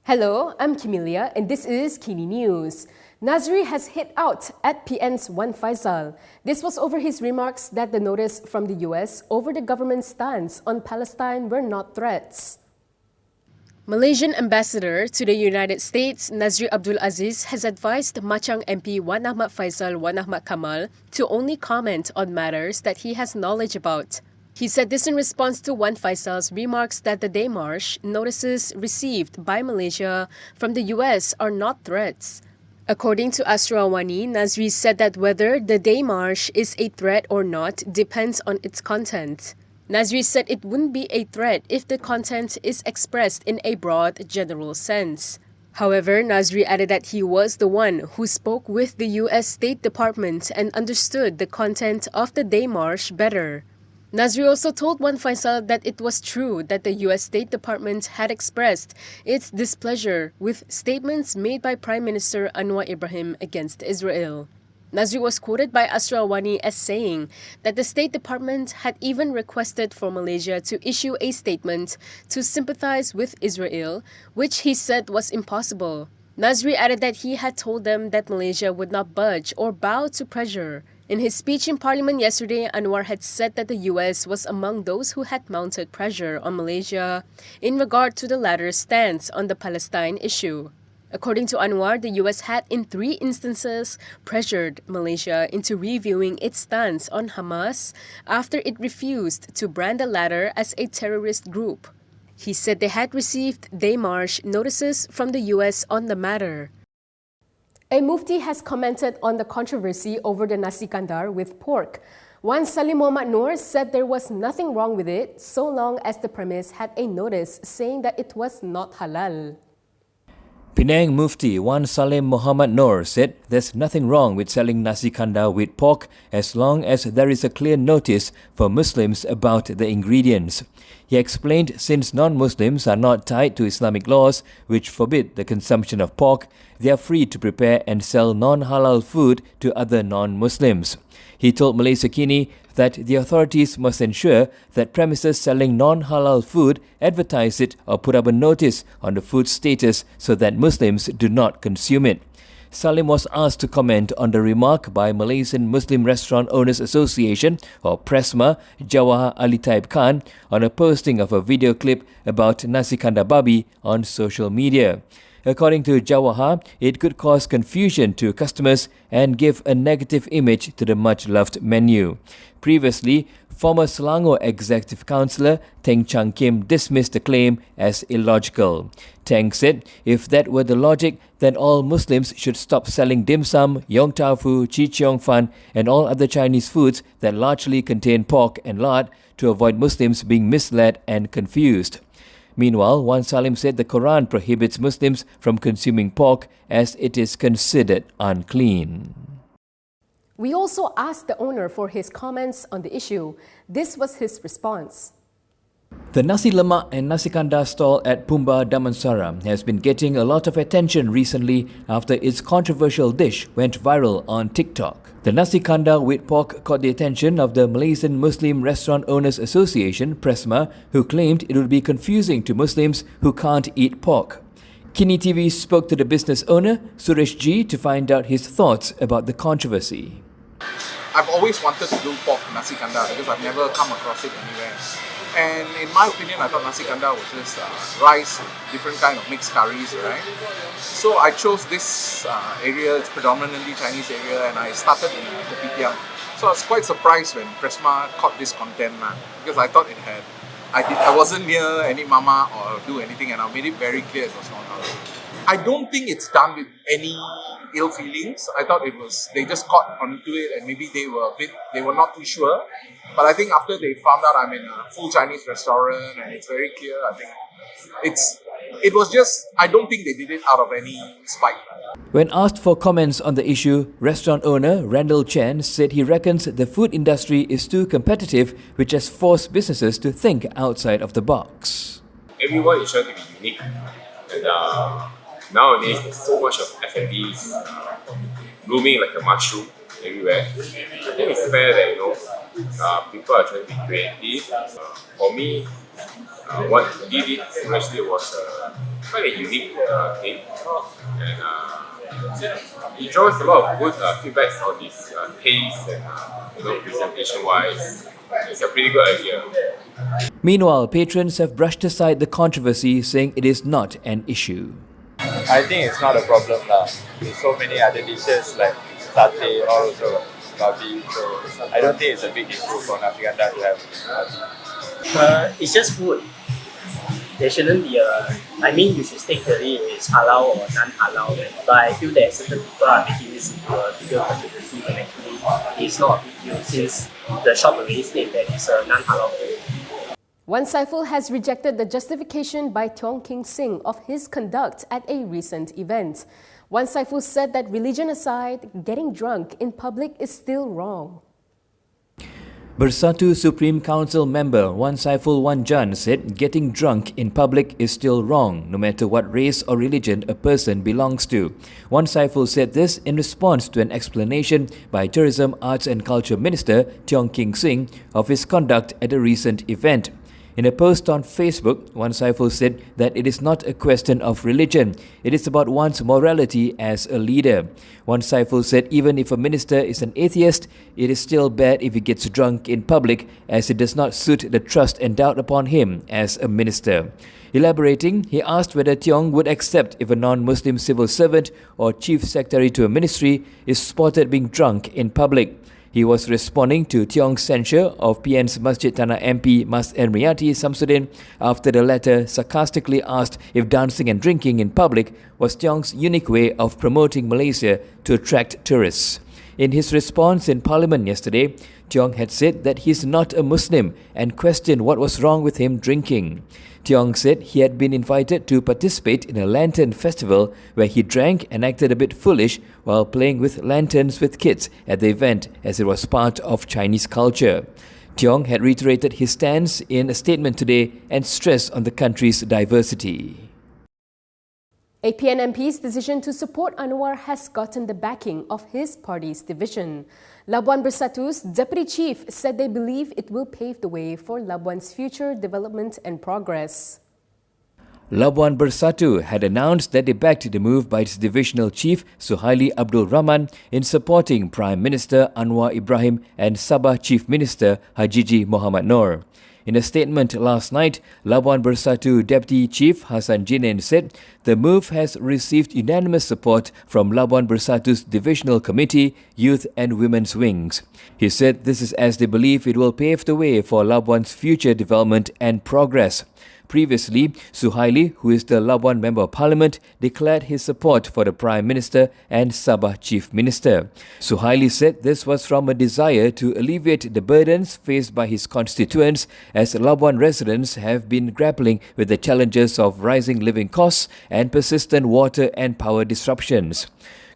Hello, I'm Kimilia and this is KiniNews. Nazri has hit out at PN's Wan Fayhsal. This was over his remarks that the notice from the US over the government's stance on Palestine were not threats. Malaysian Ambassador to the United States, Nazri Abdul Aziz, has advised Machang MP Wan Fayhsal Wan Kamal to only comment on matters that he has knowledge about. He said this in response to Wan Fayhsal's remarks that the demarche notices received by Malaysia from the US are not threats. According to Asrawani, Nazri said that whether the demarche is a threat or not depends on its content. Nazri said it wouldn't be a threat if the content is expressed in a broad, general sense. However, Nazri added that he was the one who spoke with the US State Department and understood the content of the demarche better. Nazri also told Wan Fayhsal that it was true that the US State Department had expressed its displeasure with statements made by Prime Minister Anwar Ibrahim against Israel. Nazri was quoted by Asrawani as saying that the State Department had even requested for Malaysia to issue a statement to sympathize with Israel, which he said was impossible. Nazri added that he had told them that Malaysia would not budge or bow to pressure. In his speech in Parliament yesterday, Anwar had said that the US was among those who had mounted pressure on Malaysia in regard to the latter's stance on the Palestine issue. According to Anwar, the US had in 3 instances pressured Malaysia into reviewing its stance on Hamas after it refused to brand the latter as a terrorist group. He said they had received demarche notices from the US on the matter. A Mufti has commented on the controversy over the Nasi Kandar with pork. Wan Salim Mohd Noor said there was nothing wrong with it so long as the premise had a notice saying that it was not halal. Penang Mufti Wan Salim Mohd Noor said there's nothing wrong with selling Nasi Kandar with pork as long as there is a clear notice for Muslims about the ingredients. He explained since non-Muslims are not tied to Islamic laws which forbid the consumption of pork, they are free to prepare and sell non-halal food to other non-Muslims. He told Malaysia Kini that the authorities must ensure that premises selling non-halal food advertise it or put up a notice on the food status so that Muslims do not consume it. Salim was asked to comment on the remark by Malaysian Muslim Restaurant Owners Association or PRESMA Jawahar Ali Taib Khan on a posting of a video clip about Nasi Kandar babi on social media. According to Jawahar, it could cause confusion to customers and give a negative image to the much-loved menu. Previously, former Selangor Executive Councillor Teng Chang Kim dismissed the claim as illogical. Teng said if that were the logic, then all Muslims should stop selling dim sum, yong tau fu, chi cheong fan and all other Chinese foods that largely contain pork and lard to avoid Muslims being misled and confused. Meanwhile, Wan Salim said the Quran prohibits Muslims from consuming pork as it is considered unclean. We also asked the owner for his comments on the issue. This was his response. The Nasi Lemak and Nasi Kandar stall at Pumba Damansara has been getting a lot of attention recently after its controversial dish went viral on TikTok. The Nasi Kandar with pork caught the attention of the Malaysian Muslim Restaurant Owners Association, PRESMA, who claimed it would be confusing to Muslims who can't eat pork. Kinitv spoke to the business owner, Suresh G, to find out his thoughts about the controversy. I've always wanted to do pork Nasi Kandar because I've never come across it anywhere. And in my opinion, I thought Nasi Kandar was just rice, different kind of mixed curries, right? So I chose this area, it's predominantly Chinese area, and I started in Kopitiam. So I was quite surprised when Presma caught this content because I thought it had, I wasn't near any mama or do anything, and I made it very clear it was not halal. I don't think it's done with any ill feelings. I thought it was, they just caught onto it and maybe they were not too sure. But I think after they found out I'm in a full Chinese restaurant and it's very clear, I think it was just, I don't think they did it out of any spite. When asked for comments on the issue, restaurant owner Randall Chen said he reckons the food industry is too competitive, which has forced businesses to think outside of the box. Everyone is trying to be unique, and nowadays there's so much of F&Bs blooming like a mushroom. everywhere. I think it's fair that people are trying to be creative. For me, what he did actually was quite a unique thing, and he draws a lot of good feedbacks on his taste and presentation wise. It's a pretty good idea. Meanwhile, patrons have brushed aside the controversy, saying it is not an issue. I think it's not a problem lah. There's so many other dishes like satay or also babi, so I don't think it's a big issue for Nasi Kandar to have babi. It's just food. There shouldn't be you should state clearly if it's halal or non-halal. But I feel that certain people are making this into a bigger controversy when actually it's not a big deal since the shop already stated that it's a non-halal food. Wan Saiful has rejected the justification by Tiong King Sing of his conduct at a recent event. Wan Saiful said that religion aside, getting drunk in public is still wrong. Bersatu Supreme Council member Wan Saiful Wan Jan said getting drunk in public is still wrong, no matter what race or religion a person belongs to. Wan Saiful said this in response to an explanation by Tourism, Arts and Culture Minister Tiong King Sing of his conduct at a recent event. In a post on Facebook, Wan Saiful said that it is not a question of religion, it is about one's morality as a leader. Wan Saiful said even if a minister is an atheist, it is still bad if he gets drunk in public as it does not suit the trust endowed upon him as a minister. Elaborating, he asked whether Tiong would accept if a non-Muslim civil servant or chief secretary to a ministry is spotted being drunk in public. He was responding to Tiong's censure of PN's Masjid Tanah MP Mas Emriati Samsudin after the latter sarcastically asked if dancing and drinking in public was Tiong's unique way of promoting Malaysia to attract tourists. In his response in Parliament yesterday, Tiong had said that he is not a Muslim and questioned what was wrong with him drinking. Tiong said he had been invited to participate in a lantern festival where he drank and acted a bit foolish while playing with lanterns with kids at the event as it was part of Chinese culture. Tiong had reiterated his stance in a statement today and stressed on the country's diversity. A PN MP's decision to support Anwar has gotten the backing of his party's division. Labuan Bersatu's deputy chief said they believe it will pave the way for Labuan's future development and progress. Labuan Bersatu had announced that they backed the move by its divisional chief Suhaili Abdul Rahman in supporting Prime Minister Anwar Ibrahim and Sabah Chief Minister Hajiji Mohamad Noor. In a statement last night, Labuan Bersatu Deputy Chief Hassan Jinin said the move has received unanimous support from Labuan Bersatu's Divisional Committee, Youth and Women's Wings. He said this is as they believe it will pave the way for Labuan's future development and progress. Previously, Suhaili, who is the Labuan Member of Parliament, declared his support for the Prime Minister and Sabah Chief Minister. Suhaili said this was from a desire to alleviate the burdens faced by his constituents as Labuan residents have been grappling with the challenges of rising living costs and persistent water and power disruptions.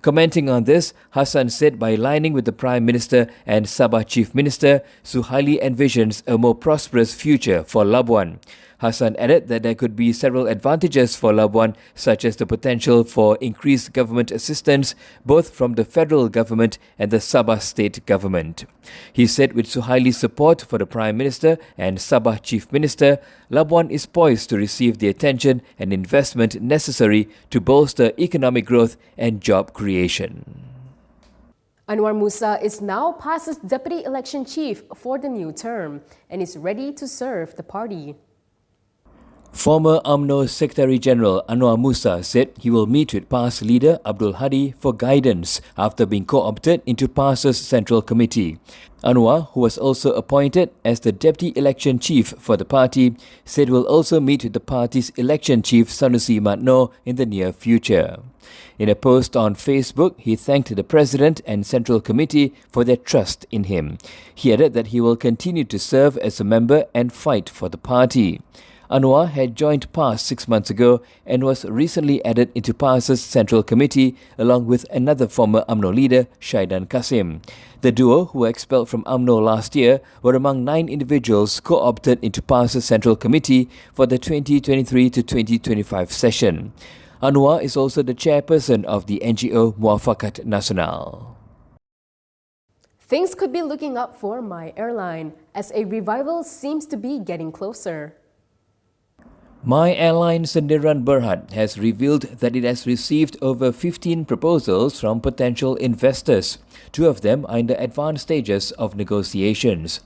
Commenting on this, Hassan said by aligning with the Prime Minister and Sabah Chief Minister, Suhaili envisions a more prosperous future for Labuan. Hassan added that there could be several advantages for Labuan, such as the potential for increased government assistance both from the federal government and the Sabah state government. He said with Suhaili's support for the Prime Minister and Sabah Chief Minister, Labuan is poised to receive the attention and investment necessary to bolster economic growth and job creation. Anwar Musa is now PAS's Deputy Election Chief for the new term and is ready to serve the party. Former UMNO Secretary-General Anwar Musa said he will meet with PAS leader Abdul Hadi for guidance after being co-opted into PAS's Central Committee. Anwar, who was also appointed as the Deputy Election Chief for the party, said he will also meet with the party's Election Chief Sanusi Mohd Noor in the near future. In a post on Facebook, he thanked the President and Central Committee for their trust in him. He added that he will continue to serve as a member and fight for the party. Anwar had joined PAS 6 months ago and was recently added into PAS's Central Committee along with another former UMNO leader, Shaidan Kasim. The duo, who were expelled from UMNO last year, were among 9 individuals co-opted into PAS's Central Committee for the 2023 to 2025 session. Anwar is also the chairperson of the NGO Muafakat Nasional. Things could be looking up for My Airline as a revival seems to be getting closer. My Airline Sendirian Berhad has revealed that it has received over 15 proposals from potential investors. 2 of them are in the advanced stages of negotiations.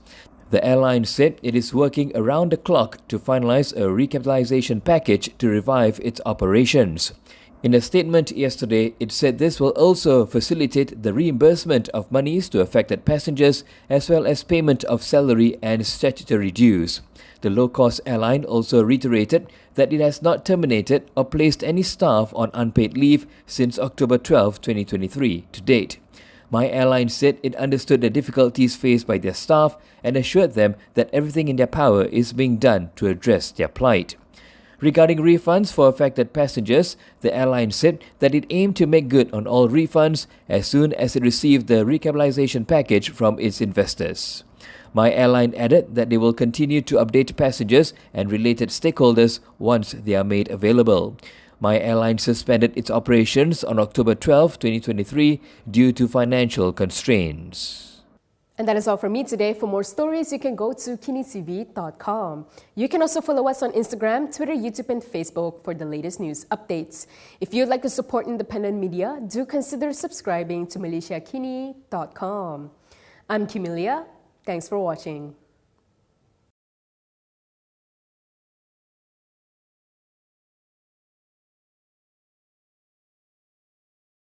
The airline said it is working around the clock to finalize a recapitalization package to revive its operations. In a statement yesterday, it said this will also facilitate the reimbursement of monies to affected passengers as well as payment of salary and statutory dues. The low-cost airline also reiterated that it has not terminated or placed any staff on unpaid leave since October 12, 2023 to date. My Airline said it understood the difficulties faced by their staff and assured them that everything in their power is being done to address their plight. Regarding refunds for affected passengers, the airline said that it aimed to make good on all refunds as soon as it received the recapitalization package from its investors. My Airline added that they will continue to update passengers and related stakeholders once they are made available. My Airline suspended its operations on October 12, 2023 due to financial constraints. And that is all from me today. For more stories, you can go to Kinitv.com. You can also follow us on Instagram, Twitter, YouTube, and Facebook for the latest news updates. If you'd like to support independent media, do consider subscribing to MalaysiaKini.com. I'm Kimilia. Thanks for watching.